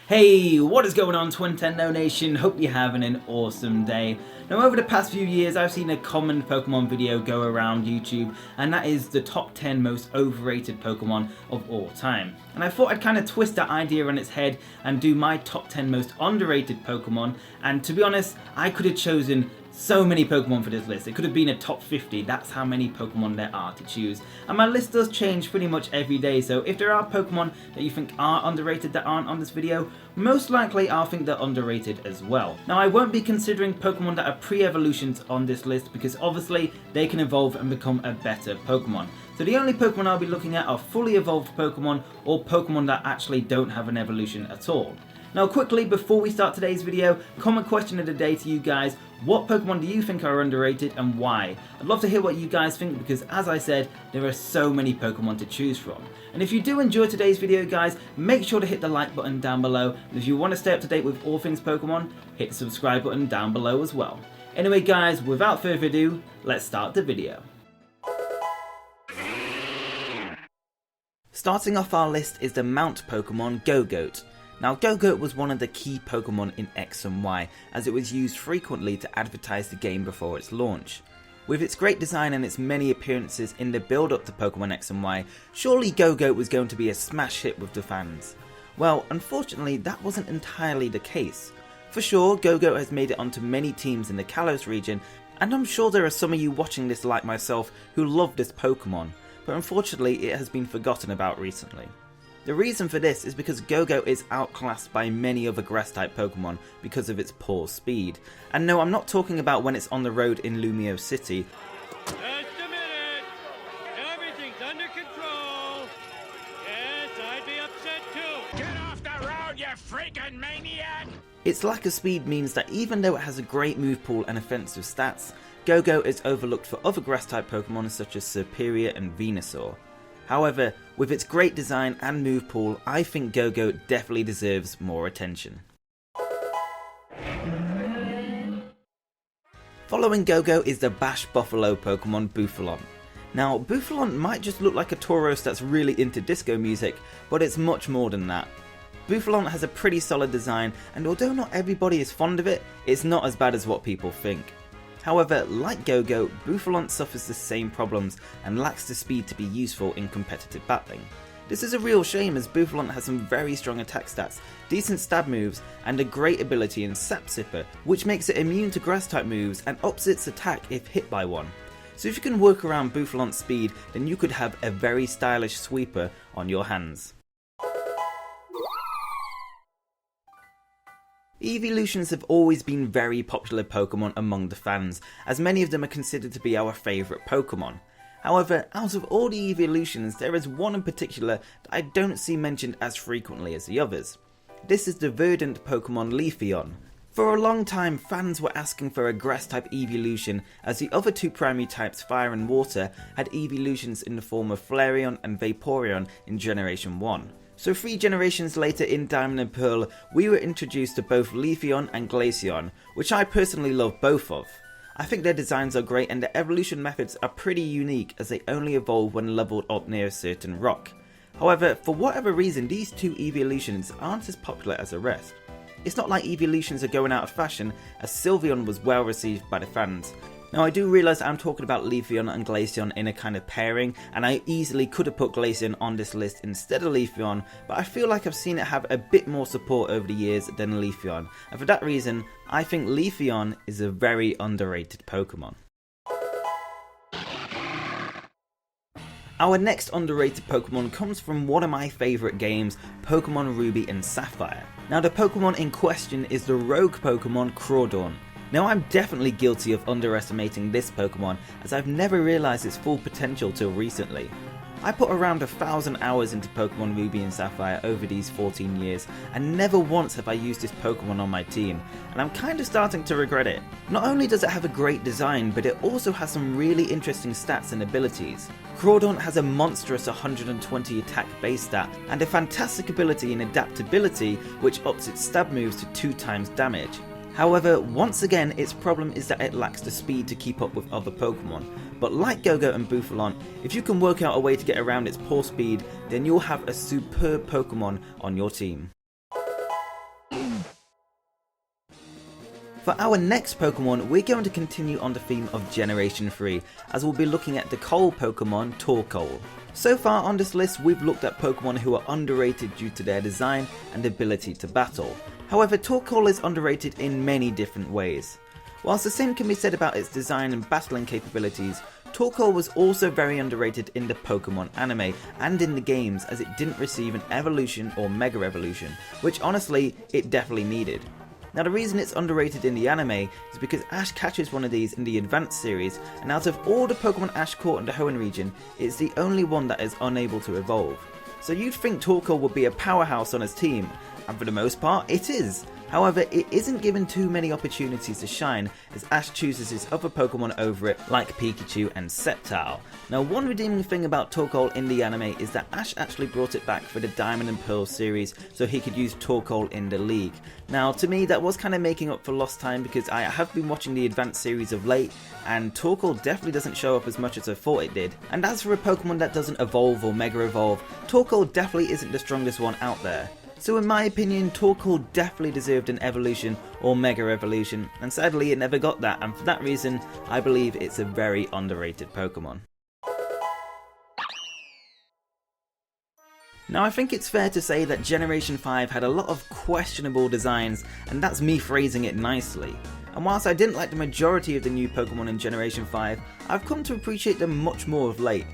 Hey, what is going on, Twintendo Nation? Hope you're having an awesome day. Now, over the past few years, I've seen a common Pokemon video go around YouTube, and that is the top 10 most overrated Pokemon of all time. And I thought I'd kind of twist that idea on its head and do my top 10 most underrated Pokemon, and to be honest, I could have chosen so many Pokemon for this list. It could have been a top 50, that's how many Pokemon there are to choose. And my list does change pretty much every day, so if there are Pokemon that you think are underrated that aren't on this video, most likely I'll think they're underrated as well. Now, I won't be considering Pokemon that are pre-evolutions on this list because obviously they can evolve and become a better Pokemon. So the only Pokemon I'll be looking at are fully evolved Pokemon or Pokemon that actually don't have an evolution at all. Now quickly, before we start today's video, common question of the day to you guys: what Pokemon do you think are underrated and why? I'd love to hear what you guys think because, as I said, there are so many Pokemon to choose from. And if you do enjoy today's video, guys, make sure to hit the like button down below. And if you want to stay up to date with all things Pokemon, hit the subscribe button down below as well. Anyway guys, without further ado, let's start the video. Starting off our list is the Mount Pokemon Gogoat. Now, Gogoat was one of the key Pokemon in X and Y, as it was used frequently to advertise the game before its launch. With its great design and its many appearances in the build-up to Pokemon X and Y, surely Gogoat was going to be a smash hit with the fans. Well, unfortunately, that wasn't entirely the case. For sure, Gogoat has made it onto many teams in the Kalos region, and I'm sure there are some of you watching this like myself who love this Pokemon, but unfortunately it has been forgotten about recently. The reason for this is because Gogoat is outclassed by many other grass-type Pokemon because of its poor speed. And no, I'm not talking about when it's on the road in Lumio City. Just a minute! Everything's under control! Yes, I'd be upset too! Get off the road, you freaking maniac! Its lack of speed means that even though it has a great move pool and offensive stats, Gogoat is overlooked for other grass-type Pokemon such as Serperior and Venusaur. However, with its great design and move pool, I think Gogoat definitely deserves more attention. Following Gogoat is the Bash Buffalo Pokemon Bouffalant. Now, Bouffalant might just look like a Tauros that's really into disco music, but it's much more than that. Bouffalant has a pretty solid design, and although not everybody is fond of it, it's not as bad as what people think. However, like Gogoat, Bouffalant suffers the same problems and lacks the speed to be useful in competitive battling. This is a real shame as Bouffalant has some very strong attack stats, decent stab moves, and a great ability in Sap Sipper, which makes it immune to grass type moves and ups its attack if hit by one. So if you can work around Bouffalant's speed, then you could have a very stylish sweeper on your hands. Evolutions have always been very popular Pokemon among the fans, as many of them are considered to be our favourite Pokemon. However, out of all the evolutions, there is one in particular that I don't see mentioned as frequently as the others. This is the verdant Pokemon Leafeon. For a long time, fans were asking for a grass-type evolution, as the other two primary types, Fire and Water, had evolutions in the form of Flareon and Vaporeon in Generation 1. So 3 generations later in Diamond and Pearl, we were introduced to both Leafeon and Glaceon, which I personally love both of. I think their designs are great and their evolution methods are pretty unique as they only evolve when leveled up near a certain rock. However, for whatever reason, these two evolutions aren't as popular as the rest. It's not like evolutions are going out of fashion, as Sylveon was well received by the fans. Now, I do realise I'm talking about Leafeon and Glaceon in a kind of pairing, and I easily could have put Glaceon on this list instead of Leafeon, but I feel like I've seen it have a bit more support over the years than Leafeon, and for that reason, I think Leafeon is a very underrated Pokemon. Our next underrated Pokemon comes from one of my favourite games, Pokemon Ruby and Sapphire. Now, the Pokemon in question is the rogue Pokemon Crawdaunt. Now, I'm definitely guilty of underestimating this Pokemon, as I've never realised its full potential till recently. I put around 1,000 hours into Pokemon Ruby and Sapphire over these 14 years, and never once have I used this Pokemon on my team, and I'm kind of starting to regret it. Not only does it have a great design, but it also has some really interesting stats and abilities. Crawdaunt has a monstrous 120 attack base stat, and a fantastic ability in adaptability, which ups its stab moves to 2 times damage. However, once again, its problem is that it lacks the speed to keep up with other Pokemon. But like Gogoat and Bouffalant, if you can work out a way to get around its poor speed, then you'll have a superb Pokemon on your team. For our next Pokemon, we're going to continue on the theme of Generation 3, as we'll be looking at the coal Pokemon Torkoal. So far on this list, we've looked at Pokemon who are underrated due to their design and ability to battle. However, Torkoal is underrated in many different ways. Whilst the same can be said about its design and battling capabilities, Torkoal was also very underrated in the Pokemon anime and in the games, as it didn't receive an evolution or mega evolution, which honestly, it definitely needed. Now the reason it's underrated in the anime is because Ash catches one of these in the Advanced series, and out of all the Pokemon Ash caught in the Hoenn region, it's the only one that is unable to evolve. So you'd think Torkoal would be a powerhouse on his team, and for the most part it is. However, it isn't given too many opportunities to shine, as Ash chooses his other Pokemon over it, like Pikachu and Sceptile. Now one redeeming thing about Torkoal in the anime is that Ash actually brought it back for the Diamond and Pearl series so he could use Torkoal in the league. Now to me that was kind of making up for lost time, because I have been watching the Advanced series of late and Torkoal definitely doesn't show up as much as I thought it did. And as for a Pokemon that doesn't evolve or Mega Evolve, Torkoal definitely isn't the strongest one out there. So in my opinion, Torkoal definitely deserved an evolution or Mega Evolution, and sadly it never got that, and for that reason I believe it's a very underrated Pokemon. Now I think it's fair to say that Generation 5 had a lot of questionable designs, and that's me phrasing it nicely. And whilst I didn't like the majority of the new Pokemon in Generation 5, I've come to appreciate them much more of late.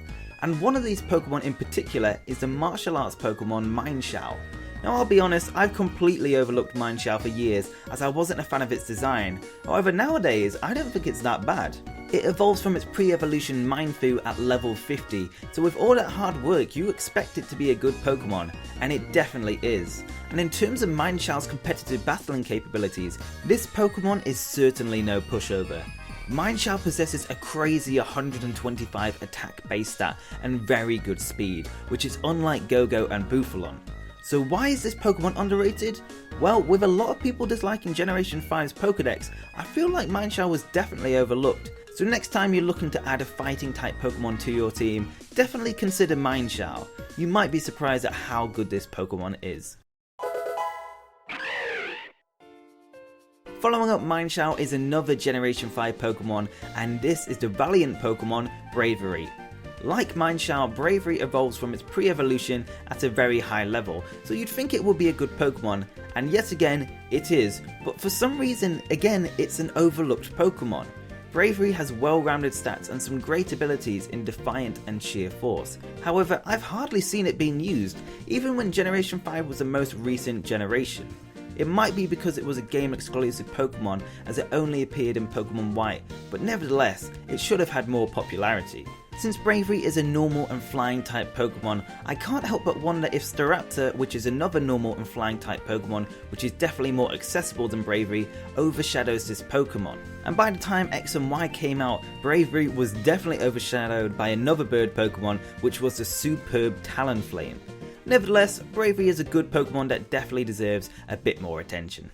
And one of these Pokemon in particular is the martial arts Pokemon Mienshao. Now I'll be honest, I've completely overlooked Mienshao for years as I wasn't a fan of its design. However, nowadays I don't think it's that bad. It evolves from its pre-evolution Mienfoo at level 50, so with all that hard work you expect it to be a good Pokemon, and it definitely is. And in terms of Mienshao's competitive battling capabilities, this Pokemon is certainly no pushover. Mienshao possesses a crazy 125 attack base stat and very good speed, which is unlike Gogoat and Bufalon. So why is this Pokemon underrated? Well, with a lot of people disliking Generation 5's Pokedex, I feel like Mienshao was definitely overlooked. So next time you're looking to add a fighting type Pokemon to your team, definitely consider Mienshao. You might be surprised at how good this Pokemon is. Following up Mienshao is another Generation 5 Pokemon, and this is the Valiant Pokemon Bravery. Like Mienshao, Bravery evolves from its pre-evolution at a very high level, so you'd think it would be a good Pokemon, and yet again, it is, but for some reason, again, it's an overlooked Pokemon. Bravery has well-rounded stats and some great abilities in Defiant and Sheer Force. However, I've hardly seen it being used, even when Generation 5 was the most recent generation. It might be because it was a game exclusive Pokemon, as it only appeared in Pokemon White, but nevertheless, it should have had more popularity. Since Bravery is a normal and flying type Pokemon, I can't help but wonder if Staraptor, which is another normal and flying type Pokemon, which is definitely more accessible than Bravery, overshadows this Pokemon. And by the time X and Y came out, Bravery was definitely overshadowed by another bird Pokemon, which was the superb Talonflame. Nevertheless, Bravery is a good Pokemon that definitely deserves a bit more attention.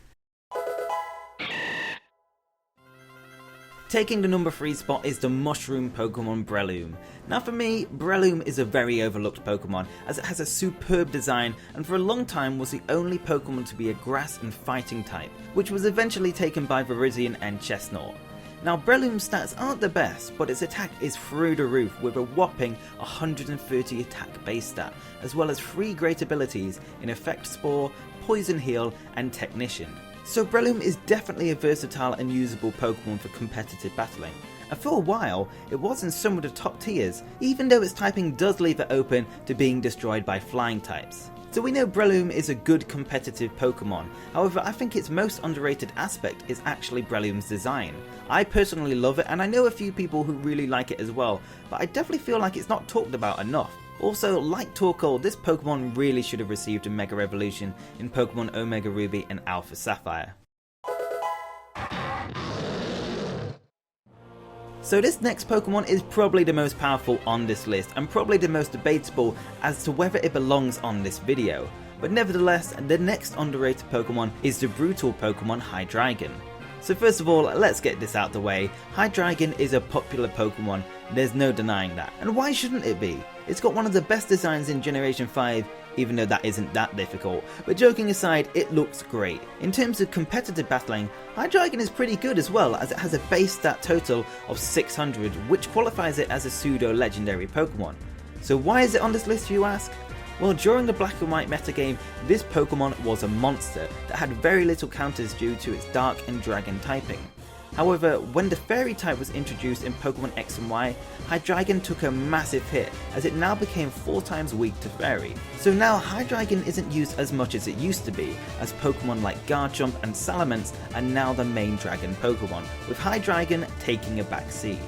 Taking the number 3 spot is the mushroom Pokemon Breloom. Now for me, Breloom is a very overlooked Pokemon, as it has a superb design and for a long time was the only Pokemon to be a grass and fighting type, which was eventually taken by Virizion and Chestnut. Now Breloom's stats aren't the best, but its attack is through the roof with a whopping 130 attack base stat, as well as 3 great abilities in Effect Spore, Poison Heal and Technician. So Breloom is definitely a versatile and usable Pokemon for competitive battling, and for a while it was in some of the top tiers, even though its typing does leave it open to being destroyed by flying types. So we know Breloom is a good competitive Pokemon, however I think its most underrated aspect is actually Breloom's design. I personally love it and I know a few people who really like it as well, but I definitely feel like it's not talked about enough. Also, like Torkoal, this Pokemon really should have received a Mega Evolution in Pokemon Omega Ruby and Alpha Sapphire. So this next Pokemon is probably the most powerful on this list and probably the most debatable as to whether it belongs on this video. But nevertheless, the next underrated Pokemon is the brutal Pokemon Hydreigon. So first of all, let's get this out the way. Hydreigon is a popular Pokemon, there's no denying that. And why shouldn't it be? It's got one of the best designs in Generation 5, even though that isn't that difficult, but joking aside, it looks great. In terms of competitive battling, Hydreigon is pretty good as well, as it has a base stat total of 600, which qualifies it as a pseudo-legendary Pokemon. So why is it on this list, you ask? Well, during the Black and White metagame, this Pokemon was a monster that had very little counters due to its Dark and Dragon typing. However, when the Fairy type was introduced in Pokemon X and Y, Hydreigon took a massive hit as it now became 4 times weak to Fairy. So now Hydreigon isn't used as much as it used to be, as Pokemon like Garchomp and Salamence are now the main Dragon Pokemon, with Hydreigon taking a back seat.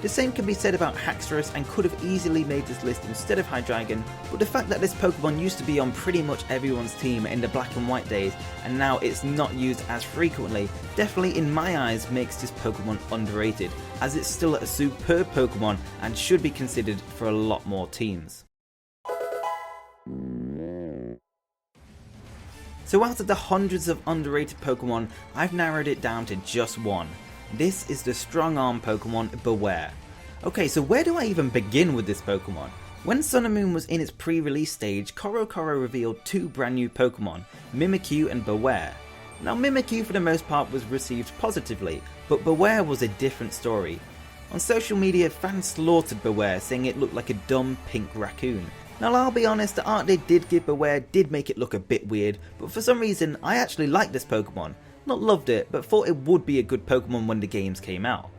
The same can be said about Haxorus and could have easily made this list instead of Hydreigon, but the fact that this Pokemon used to be on pretty much everyone's team in the Black and White days and now it's not used as frequently definitely in my eyes makes this Pokemon underrated, as it's still a superb Pokemon and should be considered for a lot more teams. So out of the hundreds of underrated Pokemon, I've narrowed it down to just one. This is the strong arm Pokemon Bewear. Okay, so where do I even begin with this Pokemon? When Sun and Moon was in its pre-release stage, Korokoro revealed 2 brand new Pokemon, Mimikyu and Bewear. Now Mimikyu for the most part was received positively, but Bewear was a different story. On social media, fans slaughtered Bewear, saying it looked like a dumb pink raccoon. Now I'll be honest, the art they did give Bewear did make it look a bit weird, but for some reason I actually liked this Pokemon. Not loved it, but thought it would be a good Pokemon when the games came out.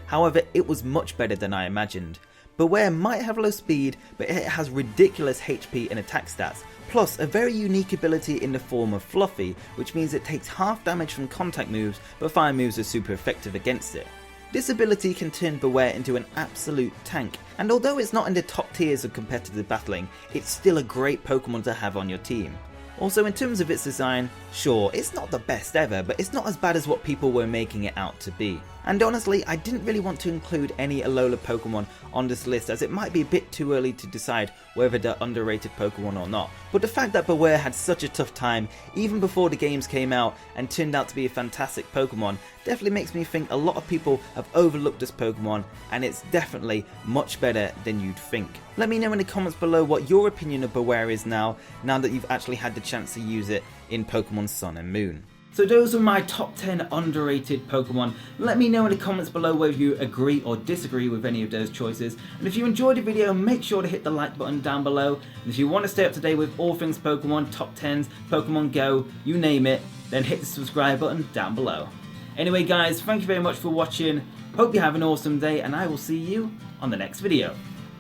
However, it was much better than I imagined. Bewear might have low speed, but it has ridiculous HP and attack stats, plus a very unique ability in the form of Fluffy, which means it takes half damage from contact moves, but fire moves are super effective against it. This ability can turn Bewear into an absolute tank, and although it's not in the top tiers of competitive battling, it's still a great Pokemon to have on your team. Also, in terms of its design, sure, it's not the best ever, but it's not as bad as what people were making it out to be. And honestly, I didn't really want to include any Alola Pokemon on this list, as it might be a bit too early to decide whether they're underrated Pokemon or not. But the fact that Bewear had such a tough time, even before the games came out, and turned out to be a fantastic Pokemon, definitely makes me think a lot of people have overlooked this Pokemon, and it's definitely much better than you'd think. Let me know in the comments below what your opinion of Bewear is now that you've actually had the chance to use it in Pokemon Sun and Moon. So those are my top 10 underrated Pokemon. Let me know in the comments below whether you agree or disagree with any of those choices. And if you enjoyed the video, make sure to hit the like button down below. And if you want to stay up to date with all things Pokemon, top 10s, Pokemon Go, you name it, then hit the subscribe button down below. Anyway guys, thank you very much for watching. Hope you have an awesome day, and I will see you on the next video.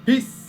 Peace!